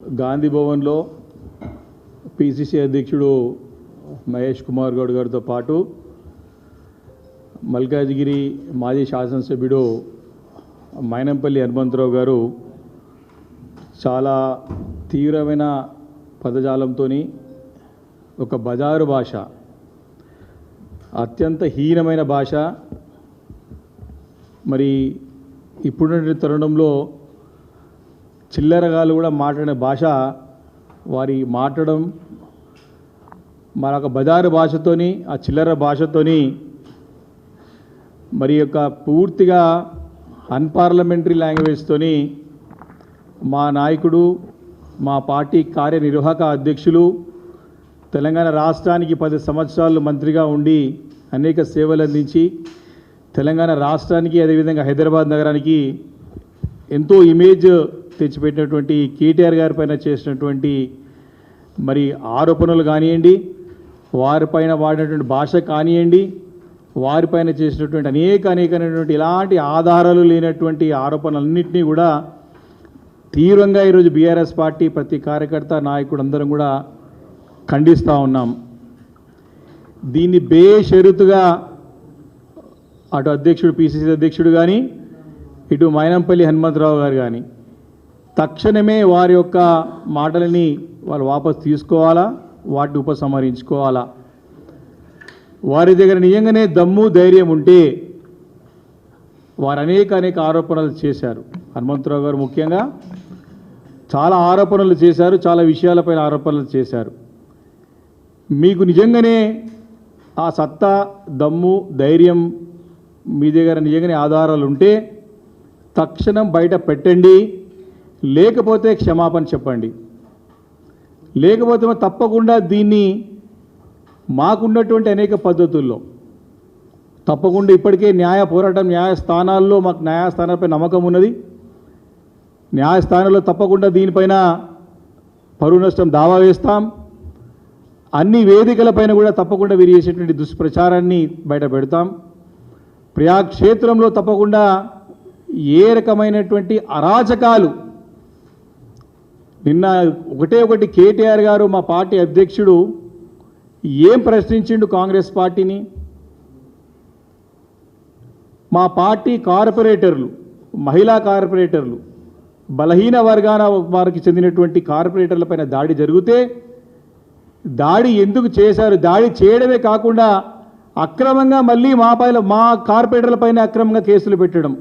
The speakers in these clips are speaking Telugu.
గాంధీ భవన్లో పిసిసి అధ్యక్షుడు మహేష్ కుమార్ గౌడ్ గారితో పాటు మల్కాజ్గిరి మాజీ శాసనసభ్యుడు మైనంపల్లి హనుమంతరావు గారు చాలా తీవ్రమైన పదజాలంతో ఒక బజారు భాష, అత్యంత హీనమైన భాష, మరి ఇప్పుడున్న తరుణంలో చిల్లరగాలు కూడా మాట్లాడే భాష, వారి మాట్లాడడం మరొక బజారు భాషతోని, ఆ చిల్లర భాషతోని మరి యొక్క పూర్తిగా అన్పార్లమెంటరీ లాంగ్వేజ్తోని మా నాయకుడు, మా పార్టీ కార్యనిర్వాహక అధ్యక్షులు, తెలంగాణ రాష్ట్రానికి 10 సంవత్సరాలు మంత్రిగా ఉండి అనేక సేవలు అందించి తెలంగాణ రాష్ట్రానికి అదేవిధంగా హైదరాబాద్ నగరానికి ఎంతో ఇమేజ్ తెచ్చిపెట్టినటువంటి కేటీఆర్ గారి పైన చేసినటువంటి మరి ఆరోపణలు కానివ్వండి, వారిపైన వాడినటువంటి భాష కానివ్వండి, వారిపైన చేసినటువంటి అనేకమైనటువంటి ఇలాంటి ఆధారాలు లేనటువంటి ఆరోపణలన్నింటినీ కూడా తీవ్రంగా ఈరోజు బీఆర్ఎస్ పార్టీ ప్రతి కార్యకర్త నాయకుడు అందరం కూడా ఖండిస్తూ ఉన్నాం. దీన్ని బేషరతుగా అటు అధ్యక్షుడు పిసిసి అధ్యక్షుడు కానీ, ఇటు మైనంపల్లి హనుమంతరావు గారు కానీ తక్షణమే వారి యొక్క మాటలని వాళ్ళు వాపసు తీసుకోవాలా, వాటిని ఉపసంహరించుకోవాలా. వారి దగ్గర నిజంగానే దమ్ము ధైర్యం ఉంటే వారు అనేక ఆరోపణలు చేశారు. హనుమంతరావు గారు ముఖ్యంగా చాలా ఆరోపణలు చేశారు, చాలా విషయాలపైన ఆరోపణలు చేశారు. మీకు నిజంగానే ఆ సత్తా, దమ్ము, ధైర్యం మీ దగ్గర నిజంగానే ఆధారాలు ఉంటే తక్షణం బయట పెట్టండి, లేకపోతే క్షమాపణ చెప్పండి. లేకపోతే తప్పకుండా దీన్ని మాకున్నటువంటి అనేక పద్ధతుల్లో తప్పకుండా ఇప్పటికే న్యాయ పోరాటం, న్యాయస్థానాల్లో మాకు న్యాయస్థానాలపై నమ్మకం ఉన్నది. న్యాయస్థానంలో తప్పకుండా దీనిపైన పరువు నష్టం దావా వేస్తాం. అన్ని వేదికలపైన కూడా తప్పకుండా వీరు చేసేటువంటి దుష్ప్రచారాన్ని బయట పెడతాం. ప్రజాక్షేత్రంలో తప్పకుండా ఏ రకమైనటువంటి అరాచకాలు, నిన్న ఒకటి కేటీఆర్ గారు మా పార్టీ అధ్యక్షుడు ఏం ప్రశ్నించిండు కాంగ్రెస్ పార్టీని, మా పార్టీ కార్పొరేటర్లు, మహిళా కార్పొరేటర్లు, బలహీన వర్గాల వారికి చెందినటువంటి కార్పొరేటర్లపైన దాడి జరిగితే దాడి ఎందుకు చేశారు, దాడి చేయడమే కాకుండా అక్రమంగా మళ్ళీ మా కార్పొరేటర్లపైన అక్రమంగా కేసులు పెట్టడం,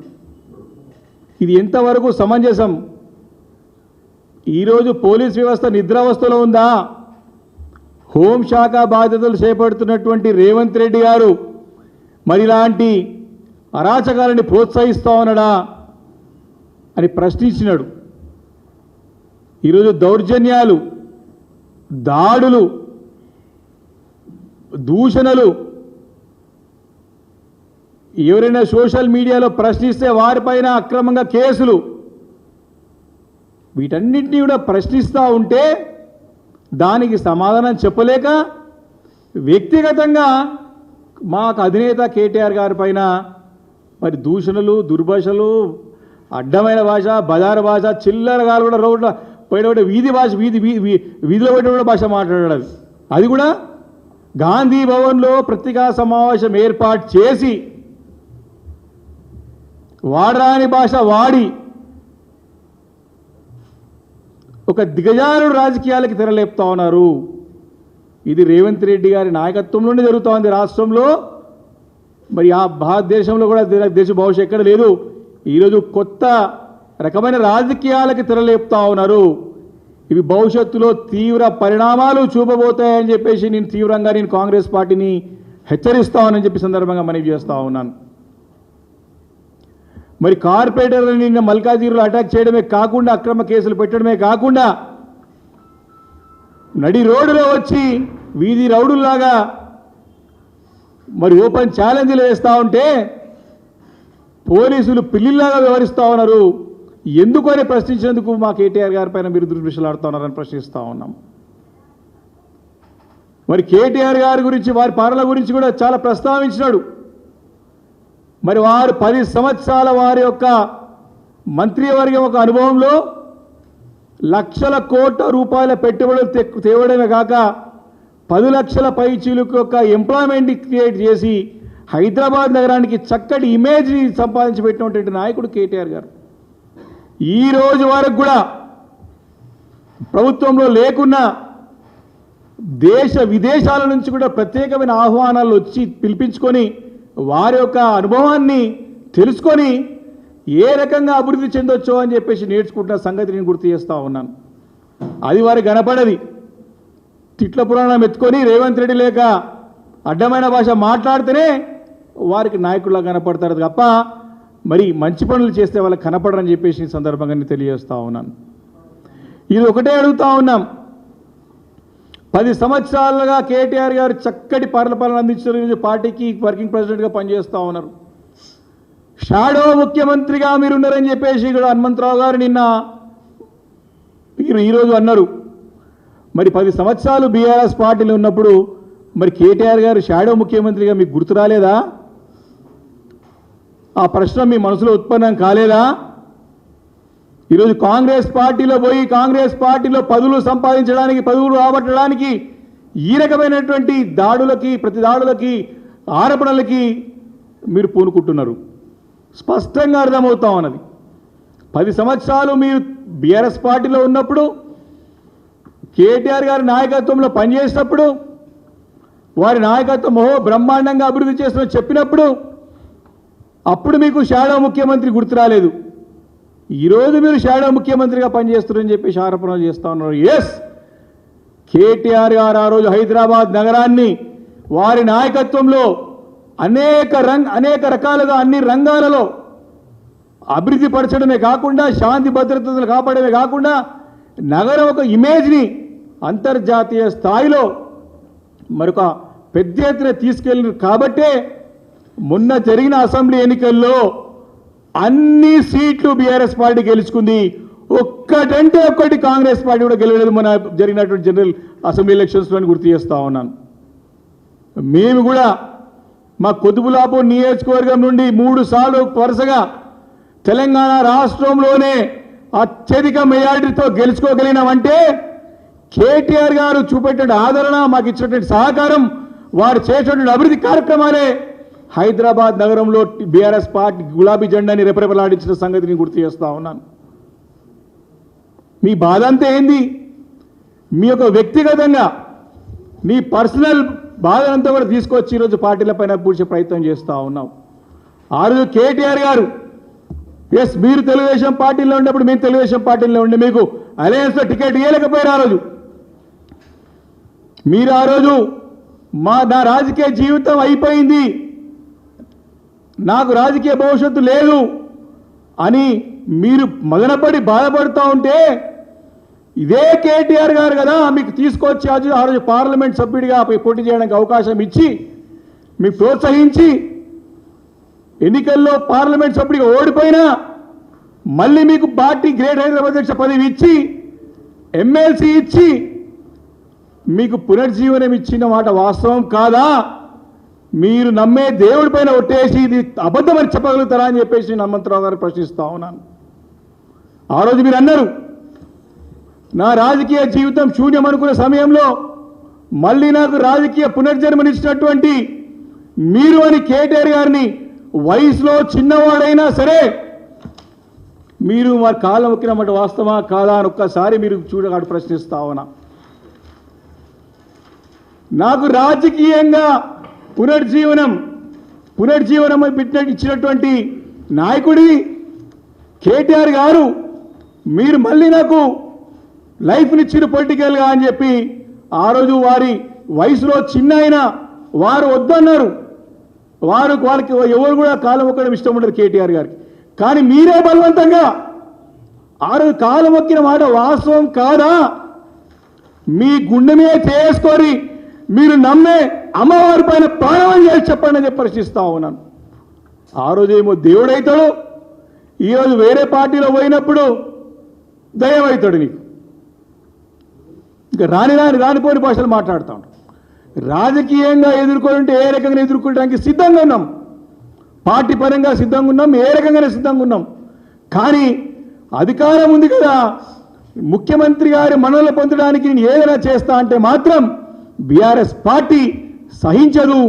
ఇది ఎంతవరకు సమంజసం? ఈరోజు పోలీస్ వ్యవస్థ నిద్రావస్థలో ఉందా? హోంశాఖ బాధ్యతలు చేపడుతున్నటువంటి రేవంత్ రెడ్డి గారు మరి ఇలాంటి అరాచకాలని ప్రోత్సహిస్తూ ఉన్నాడా అని ప్రశ్నించినాడు. ఈరోజు దౌర్జన్యాలు, దాడులు, దూషణలు, ఎవరైనా సోషల్ మీడియాలో ప్రశ్నిస్తే వారిపైన అక్రమంగా కేసులు, వీటన్నిటినీ కూడా ప్రశ్నిస్తూ ఉంటే దానికి సమాధానం చెప్పలేక వ్యక్తిగతంగా మాకు అధినేత కేటీఆర్ గారి పైన మరి దూషణలు, దుర్భాషలు, అడ్డమైన భాష, బజారు భాష, చిల్లరగాలు కూడా రోడ్ల పోయిన వీధి భాష, వీధిలో పోయిన భాష మాట్లాడాడు. అది కూడా గాంధీ భవన్లో పత్రికా సమావేశం ఏర్పాటు చేసి వాడరాని భాష వాడి ఒక దిగజారుడు రాజకీయాలకి తెరలేపుతా ఉన్నారు. ఇది రేవంత్ రెడ్డి గారి నాయకత్వంలోనే జరుగుతూ ఉంది రాష్ట్రంలో. మరి ఆ భారతదేశంలో కూడా దేశ భవిష్యత్తు ఎక్కడ లేదు. ఈరోజు కొత్త రకమైన రాజకీయాలకి తెరలేపుతా ఉన్నారు. ఇవి భవిష్యత్తులో తీవ్ర పరిణామాలు చూపబోతాయని చెప్పేసి నేను కాంగ్రెస్ పార్టీని హెచ్చరిస్తామని చెప్పి సందర్భంగా మనవి చేస్తూ ఉన్నాను. మరి కార్పొరేటర్లను నిన్న మల్కాజ్గిరిలో అటాక్ చేయడమే కాకుండా, అక్రమ కేసులు పెట్టడమే కాకుండా, నడి రోడ్డులో వచ్చి వీధి రౌడుల్లాగా మరి ఓపెన్ ఛాలెంజ్లు వేస్తూ ఉంటే పోలీసులు పిల్లిలాగా వ్యవహరిస్తూ ఉన్నారు. ఎందుకు అని ప్రశ్నించేందుకు మా కేటీఆర్ గారి పైన మీరు దుర్విషలాడుతూ ఉన్నారని ప్రశ్నిస్తూ ఉన్నాం. మరి కేటీఆర్ గారి గురించి, వారి పాలన గురించి కూడా చాలా ప్రస్తావించినాడు. మరి వారు 10 సంవత్సరాల వారి యొక్క మంత్రివర్గం ఒక అనుభవంలో లక్షల కోట్ల రూపాయల పెట్టుబడులు తేవడమే కాక 10 లక్షల పైచీలకు యొక్క ఎంప్లాయ్మెంట్ క్రియేట్ చేసి హైదరాబాద్ నగరానికి చక్కటి ఇమేజ్ని సంపాదించి పెట్టినటువంటి నాయకుడు కేటీఆర్ గారు. ఈ రోజు వరకు కూడా ప్రభుత్వంలో లేకున్నా దేశ విదేశాల నుంచి కూడా ప్రత్యేకమైన ఆహ్వానాలు వచ్చి పిలిపించుకొని వారి యొక్క అనుభవాన్ని తెలుసుకొని ఏ రకంగా అభివృద్ధి చెందొచ్చో అని చెప్పేసి నేర్చుకుంటున్న సంగతి నేను గుర్తు చేస్తూ ఉన్నాను. అది వారికి కనపడది. తిట్ల పురాణం ఎత్తుకొని రేవంత్ రెడ్డి లేక అడ్డమైన భాష మాట్లాడితేనే వారికి నాయకుల్లా కనపడతారు తప్ప మరి మంచి పనులు చేస్తే వాళ్ళకి కనపడరని చెప్పేసి ఈ సందర్భంగా నేను తెలియజేస్తూ ఉన్నాను. ఇది ఒకటే అడుగుతూ ఉన్నాం. 10 సంవత్సరాలుగా కేటీఆర్ గారు చక్కటి పరిపాలన అందించిన పార్టీకి వర్కింగ్ ప్రెసిడెంట్గా పనిచేస్తూ ఉన్నారు. షాడో ముఖ్యమంత్రిగా మీరున్నారని చెప్పేసి కూడా హనుమంతరావు గారు నిన్న ఈరోజు అన్నారు. మరి 10 సంవత్సరాలు బీఆర్ఎస్ పార్టీలో ఉన్నప్పుడు మరి కేటీఆర్ గారు షాడో ముఖ్యమంత్రిగా మీకు గుర్తు రాలేదా? ఆ ప్రశ్న మీ మనసులో ఉత్పన్నం కాలేదా? ఈరోజు కాంగ్రెస్ పార్టీలో పోయి కాంగ్రెస్ పార్టీలో పదవులు సంపాదించడానికి, పదవులు రాబట్టడానికి ఈ రకమైనటువంటి దాడులకి, ప్రతి దాడులకి, ఆరోపణలకి మీరు పూనుకుంటున్నారు. స్పష్టంగా అర్థమవుతా ఉన్నది. 10 సంవత్సరాలు మీరు బీఆర్ఎస్ పార్టీలో ఉన్నప్పుడు, కేటీఆర్ గారి నాయకత్వంలో పనిచేసినప్పుడు, వారి నాయకత్వం బ్రహ్మాండంగా అభివృద్ధి చేస్తున్న చెప్పినప్పుడు అప్పుడు మీకు షాడో ముఖ్యమంత్రి గుర్తు రాలేదు. ఈరోజు మీరు షాడో ముఖ్యమంత్రిగా పనిచేస్తున్నారని చెప్పేసి ఆరోపణలు చేస్తూ ఉన్నారు. ఎస్, కేటీఆర్ గారు ఆ రోజు హైదరాబాద్ నగరాన్ని వారి నాయకత్వంలో అనేక రకాలుగా అన్ని రంగాలలో అభివృద్ధి పరచడమే కాకుండా, శాంతి భద్రతలు కాపాడమే కాకుండా నగరం ఒక ఇమేజ్ని అంతర్జాతీయ స్థాయిలో మరొక పెద్ద ఎత్తున తీసుకెళ్ళారు. కాబట్టే మొన్న జరిగిన అసెంబ్లీ ఎన్నికల్లో అన్ని సీట్లు బీఆర్ఎస్ పార్టీ గెలుచుకుంది. ఒక్కటంటే ఒక్కటి కాంగ్రెస్ పార్టీ కూడా గెలవలేదు మన జరిగినటువంటి జనరల్ అసెంబ్లీ ఎలక్షన్స్లో గుర్తు చేస్తూ ఉన్నాను. మేము కూడా మా కుతుబులాపూర్ నియోజకవర్గం నుండి 3 సార్లు వరుసగా తెలంగాణ రాష్ట్రంలోనే అత్యధిక మెజారిటీతో గెలుచుకోగలిగినామంటే కేటీఆర్ గారు చూపెట్టిన ఆదరణ, మాకు ఇచ్చినటువంటి సహకారం, వారు చేసినటువంటి అభివృద్ధి కార్యక్రమాలే హైదరాబాద్ నగరంలో బీఆర్ఎస్ పార్టీ గులాబీ జెండాని రెపరెపలాడించిన సంగతిని గుర్తు చేస్తూ ఉన్నాను. మీ బాధ అంతా ఏంది? మీ యొక్క వ్యక్తిగతంగా మీ పర్సనల్ బాధనంతా కూడా తీసుకొచ్చి ఈరోజు పార్టీలపైన పూడ్చే ప్రయత్నం చేస్తూ ఉన్నాం. ఆ రోజు కేటీఆర్ గారు ఎస్ మీరు తెలుగుదేశం పార్టీలో ఉన్నప్పుడు మేము తెలుగుదేశం పార్టీలో ఉండి మీకు అలయన్స్లో టికెట్ ఇవ్వలేకపోయారు. ఆ రోజు మీరు ఆ రోజు నా రాజకీయ జీవితం అయిపోయింది, నాకు రాజకీయ భవిష్యత్తు లేదు అని మీరు మదనపడి బాధపడుతూ ఉంటే ఇదే కేటీఆర్ గారు కదా మీకు తీసుకొచ్చి ఆ రోజు పార్లమెంట్ సభ్యుడిగా పోటీ చేయడానికి అవకాశం ఇచ్చి మీకు ప్రోత్సహించి ఎన్నికల్లో పార్లమెంట్ సభ్యుడిగా ఓడిపోయినా మళ్ళీ మీకు పార్టీ గ్రేట్ హైదరాబాద్ అధ్యక్ష పదవి ఇచ్చి ఎమ్మెల్సీ ఇచ్చి మీకు పునర్జీవనం ఇచ్చిన మాట వాస్తవం కాదా? మీరు నమ్మే దేవుడి పైన ఒట్టేసి ఇది అబద్ధమని చెప్పగలుగుతారా అని చెప్పేసి నేను హనుమంతరావు గారు ప్రశ్నిస్తా ఉన్నాను. ఆ రోజు మీరు అన్నారు నా రాజకీయ జీవితం శూన్యం అనుకున్న సమయంలో మళ్ళీ నాకు రాజకీయ పునర్జన్మనిచ్చినటువంటి మీరు అని కేటీఆర్ గారిని వయసులో చిన్నవాడైనా సరే మీరు వారి కాలం మొక్కినమాట వాస్తవా కాదా అని ఒక్కసారి మీరు చూడగాడు ప్రశ్నిస్తా ఉన్నా. నాకు రాజకీయంగా పునర్జీవనం ఇచ్చినటువంటి నాయకుడి కేటీఆర్ గారు మీరు మళ్ళీ నాకు లైఫ్నిచ్చిన పొలిటికల్గా అని చెప్పి ఆ రోజు వారి వయసులో చిన్న అయినా వారు వద్దన్నారు. వాళ్ళకి ఎవరు కూడా కాలం మొక్కడం ఇష్టం ఉండదు కేటీఆర్ గారికి. కానీ మీరే బలవంతంగా ఆ రోజు కాలం మొక్కిన మాట వాస్తవం కాదా? మీ గుండె మీద చేసుకొని మీరు నమ్మే అమ్మవారి పైన ప్రాణం చేసి చెప్పండి అని చెప్పి ప్రశ్నిస్తా ఉన్నాను. ఆ రోజేమో దేవుడైతాడు, ఈరోజు వేరే పార్టీలో పోయినప్పుడు దయ్యమవుతాడు. నీకు ఇంకా రానిపోని భాషలు మాట్లాడుతూ ఉంటాం. రాజకీయంగా ఎదుర్కొంటే ఏ రకంగా ఎదుర్కోవడానికి సిద్ధంగా ఉన్నాం, పార్టీ పరంగా సిద్ధంగా ఉన్నాం, ఏ రకంగానే సిద్ధంగా ఉన్నాం. కానీ అధికారం ఉంది కదా, ముఖ్యమంత్రి గారి మన్ననలు పొందడానికి నేను ఏదైనా చేస్తా అంటే మాత్రం బీఆర్ఎస్ పార్టీ సహించదు,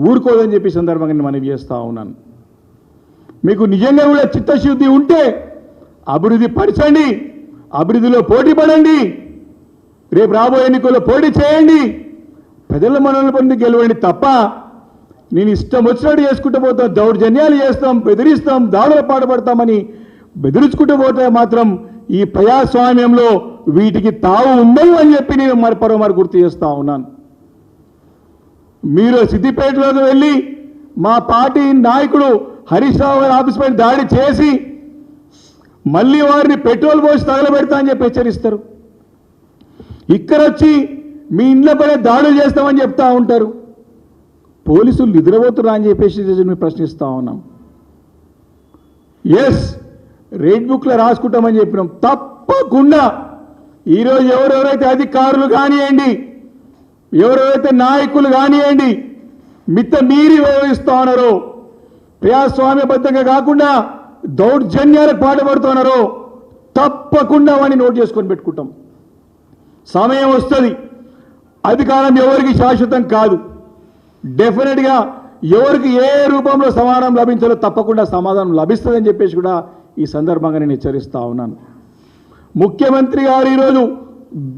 ఊరుకోదని చెప్పి సందర్భంగా నేను మనవి చేస్తా ఉన్నాను. మీకు నిజంగా కూడా చిత్తశుద్ధి ఉంటే అభివృద్ధి పరచండి, అభివృద్ధిలో పోటీ పడండి, రేపు రాబోయే ఎన్నికల్లో పోటీ చేయండి, ప్రజల మన్ననలు పొంది గెలవండి తప్ప నేను ఇష్టం వచ్చినట్టు చేసుకుంటూ పోతాం, దౌర్జన్యాలు చేస్తాం, బెదిరిస్తాం, దాడుల పాటుపడతామని బెదిరించుకుంటూ పోతే మాత్రం ఈ ప్రజాస్వామ్యంలో వీటికి తావు ఉండదు అని చెప్పి నేను మరొకరు గుర్తు చేస్తా ఉన్నాను. మీరు సిద్దిపేటలోకి వెళ్ళి మా పార్టీ నాయకుడు హరీష్ రావు గారి ఆఫీస్ పైన దాడి చేసి మళ్ళీ వారిని పెట్రోల్ పోసి తగలబెడతా అని చెప్పి హెచ్చరిస్తారు. ఇక్కడ వచ్చి మీ ఇంట్లో పడే దాడులు చేస్తామని చెప్తా ఉంటారు. పోలీసులు నిద్రపోతున్నా అని చెప్పేసి మేము ప్రశ్నిస్తూ ఉన్నాం. ఎస్, రెడ్ బుక్లో రాసుకుంటామని చెప్పినాం. తప్పకుండా ఈరోజు ఎవరెవరైతే అధికారులు కానివ్వండి, ఎవరెవరైతే నాయకులు కానివ్వండి మిత్త మీరి వ్యవహరిస్తూ ఉన్నారో, ప్రజాస్వామ్యబద్ధంగా కాకుండా దౌర్జన్యాలకు పాటుపడుతున్నారో తప్పకుండా వాడిని నోట్ చేసుకొని పెట్టుకుంటాం. సమయం వస్తుంది, అధికారం ఎవరికి శాశ్వతం కాదు. డెఫినెట్గా ఎవరికి ఏ రూపంలో సమాధానం లభించాలో తప్పకుండా సమాధానం లభిస్తుందని చెప్పేసి కూడా ఈ సందర్భంగా నేను హెచ్చరిస్తా ఉన్నాను. ముఖ్యమంత్రి గారు ఈరోజు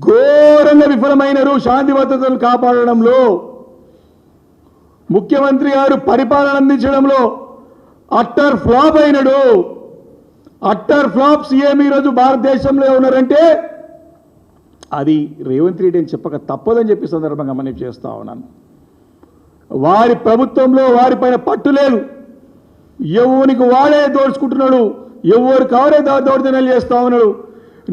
ఘోరంగా విఫలమైనరు శాంతి భద్రతలు కాపాడడంలో. ముఖ్యమంత్రి గారు పరిపాలన అందించడంలో అట్టర్ ఫ్లాప్ అయినడు. అట్టర్ ఫ్లాప్ సీఎం ఈరోజు భారతదేశంలో ఉన్నారంటే అది రేవంత్ రెడ్డి అని చెప్పక తప్పదని చెప్పి సందర్భంగా మనం చేస్తా ఉన్నాను. వారి ప్రభుత్వంలో వారిపైన పట్టు లేదు, ఎవరికి వాడే దోచుకుంటున్నాడు, ఎవరు కావరే దౌర్జన్యాలు చేస్తా ఉన్నాడు.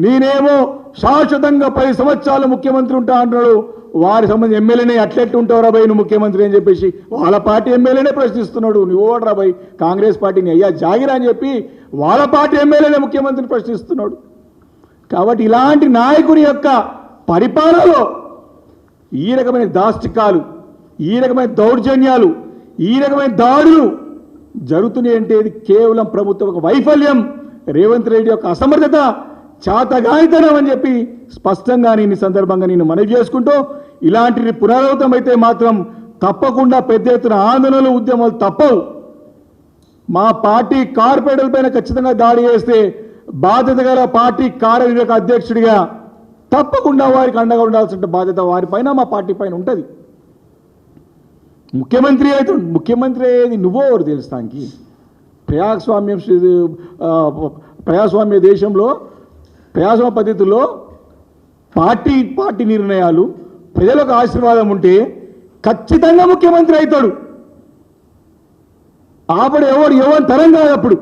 నేనేమో శాశ్వతంగా 10 సంవత్సరాలు ముఖ్యమంత్రి ఉంటా అంటున్నాడు. వారి సంబంధించి ఎమ్మెల్యేనే అట్లెట్టు ఉంటావు రాబాయి నువ్వు ముఖ్యమంత్రి అని చెప్పేసి వాళ్ళ పార్టీ ఎమ్మెల్యేనే ప్రశ్నిస్తున్నాడు. నువ్వు ఓడు రాబాయి కాంగ్రెస్ పార్టీని అయ్యా జాగిరా అని చెప్పి వాళ్ళ పార్టీ ఎమ్మెల్యేనే ముఖ్యమంత్రిని ప్రశ్నిస్తున్నాడు. కాబట్టి ఇలాంటి నాయకుని యొక్క పరిపాలనలో ఈ రకమైన దాష్టికాలు, ఈ రకమైన దౌర్జన్యాలు, ఈ రకమైన దాడులు జరుగుతున్నాయి అంటే ఇది కేవలం ప్రభుత్వం ఒక వైఫల్యం, రేవంత్ రెడ్డి యొక్క అసమర్థత, చాతగానితనం అని చెప్పి స్పష్టంగా నేను ఈ సందర్భంగా నేను మనవి చేసుకుంటూ, ఇలాంటి పునరావృతం అయితే మాత్రం తప్పకుండా పెద్ద ఎత్తున ఆందోళనలు ఉద్యమాలు తప్పవు. మా పార్టీ కార్పొరేటర్ల పైన ఖచ్చితంగా దాడి చేస్తే బాధ్యత గల పార్టీ కార్యనిర్వాహక అధ్యక్షుడిగా తప్పకుండా వారికి అండగా ఉండాల్సిన బాధ్యత వారిపైన మా పార్టీ పైన ఉంటుంది. ముఖ్యమంత్రి అయితే ముఖ్యమంత్రి అయ్యేది నువ్వో ఎవరు తెలుస్తానికి. ప్రజాస్వామ్య దేశంలో ప్రజాస్వామ్య పద్ధతిలో పార్టీ నిర్ణయాలు ప్రజలకు ఆశీర్వాదం ఉంటే ఖచ్చితంగా ముఖ్యమంత్రి అవుతాడు. ఆపడు ఎవరు తరం కాదు. అప్పుడు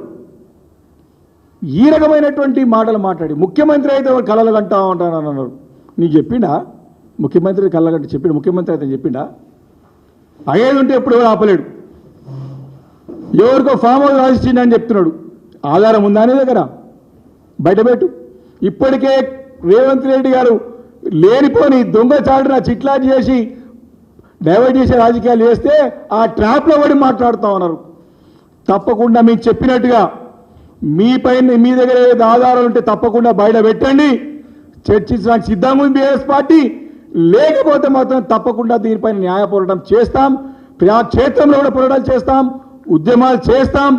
ఈ రకమైనటువంటి మాటలు మాట్లాడి ముఖ్యమంత్రి అయితే కళలు కంటా ఉంటాను అన్నారు. నీకు చెప్పిండా ముఖ్యమంత్రి కళ్ళగంట? చెప్పిండు ముఖ్యమంత్రి అయితే చెప్పిండా? అయ్యేది ఉంటే ఎప్పుడు ఎవరు ఆపలేడు. ఎవరికో ఫామ్ హౌస్ రాసిచ్చిండి అని చెప్తున్నాడు. ఆధారం ఉందా అనే దగ్గర బయటపెట్టు. ఇప్పటికే రేవంత్ రెడ్డి గారు లేనిపోని దొంగచాటున చిట్లాట్ చేసి డైవర్ట్ చేసే రాజకీయాలు చేస్తే ఆ ట్రాప్లో పడి మాట్లాడుతూ ఉన్నారు. తప్పకుండా మీకు చెప్పినట్టుగా మీ దగ్గర ఏదైతే ఆధారాలు ఉంటే తప్పకుండా బయట పెట్టండి. చర్చించడానికి సిద్ధంగా ఉంది బీఆర్ఎస్ పార్టీ. లేకపోతే మాత్రం తప్పకుండా దీనిపైన న్యాయ పోరాటం చేస్తాం. ప్రజాక్షేత్రంలో కూడా పోరాటాలు చేస్తాం, ఉద్యమాలు చేస్తాం.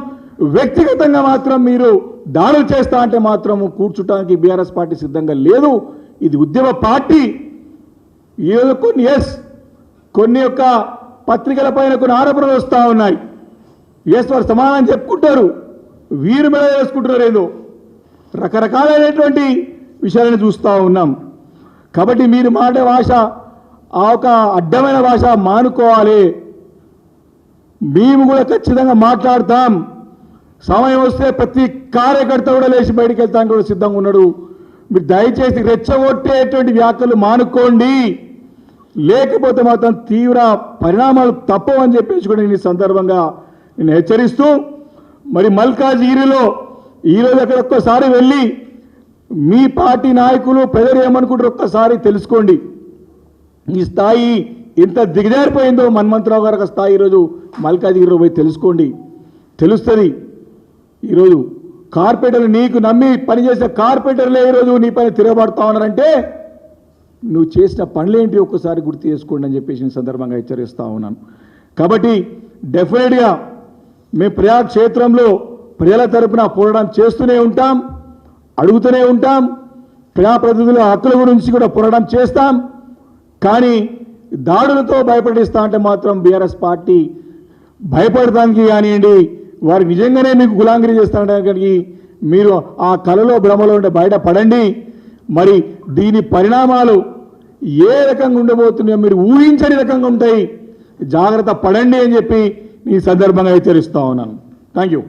వ్యక్తిగతంగా మాత్రం మీరు దాడులు చేస్తా అంటే మాత్రం కూర్చుంటానికి బీఆర్ఎస్ పార్టీ సిద్ధంగా లేదు. ఇది ఉద్యమ పార్టీ. ఈరోజు కొన్ని యొక్క పత్రికల పైన కొన్ని ఆరోపణలు వస్తూ ఉన్నాయి. వారు సమాధానం చెప్పుకుంటారు, వీరు మెడ వేసుకుంటున్నారు. ఏదో రకరకాలైనటువంటి విషయాలను చూస్తూ ఉన్నాం. కాబట్టి మీరు మాట భాష ఆ ఒక అడ్డమైన భాష మానుకోవాలి. మేము కూడా ఖచ్చితంగా మాట్లాడతాం. సమయం వస్తే ప్రతి కార్యకర్త కూడా లేచి బయటికి వెళ్తానికి కూడా సిద్ధంగా ఉన్నాడు. మీరు దయచేసి రెచ్చగొట్టేటువంటి వ్యాఖ్యలు మానుకోండి, లేకపోతే మాత్రం తీవ్ర పరిణామాలు తప్పవని చెప్పేసి కూడా నేను ఈ సందర్భంగా నేను హెచ్చరిస్తూ, మరి మల్కాజ్గిరిలో ఈరోజు అక్కడ ఒక్కసారి వెళ్ళి మీ పార్టీ నాయకులు ప్రజలు ఏమనుకుంటారు ఒక్కసారి తెలుసుకోండి. ఈ స్థాయి ఎంత దిగజారిపోయిందో హనుమంతరావు గారి స్థాయి ఈరోజు మల్కాజ్గిరిలో పోయి తెలుసుకోండి, తెలుస్తుంది. ఈరోజు కార్పొరేటర్లు నీకు నమ్మి పనిచేసే కార్పొరేటర్లే ఈరోజు నీ పైన తిరగబడతా ఉన్నారంటే నువ్వు చేసిన పనులేంటి ఒక్కసారి గుర్తు చేసుకోండి అని చెప్పేసి ఈ సందర్భంగా హెచ్చరిస్తూ ఉన్నాను. కాబట్టి డెఫినెట్గా మేము ప్రజాక్షేత్రంలో ప్రజల తరపున పోరాటం చేస్తూనే ఉంటాం, అడుగుతూనే ఉంటాం, ప్రజాప్రతినిధుల హక్కుల గురించి కూడా పోరాటం చేస్తాం. కానీ దాడులతో భయపడిస్తా అంటే మాత్రం బీఆర్ఎస్ పార్టీ భయపడటానికి కానివ్వండి, వారు నిజంగానే మీకు గులాంగిరి చేస్తానికి మీరు ఆ కలలో భ్రమలో ఉంటే బయటపడండి. మరి దీని పరిణామాలు ఏ రకంగా ఉండబోతున్నాయో మీరు ఊహించని రకంగా ఉంటాయి, జాగ్రత్త పడండి అని చెప్పి ఈ సందర్భంగా హెచ్చరిస్తా ఉన్నాను. Thank you.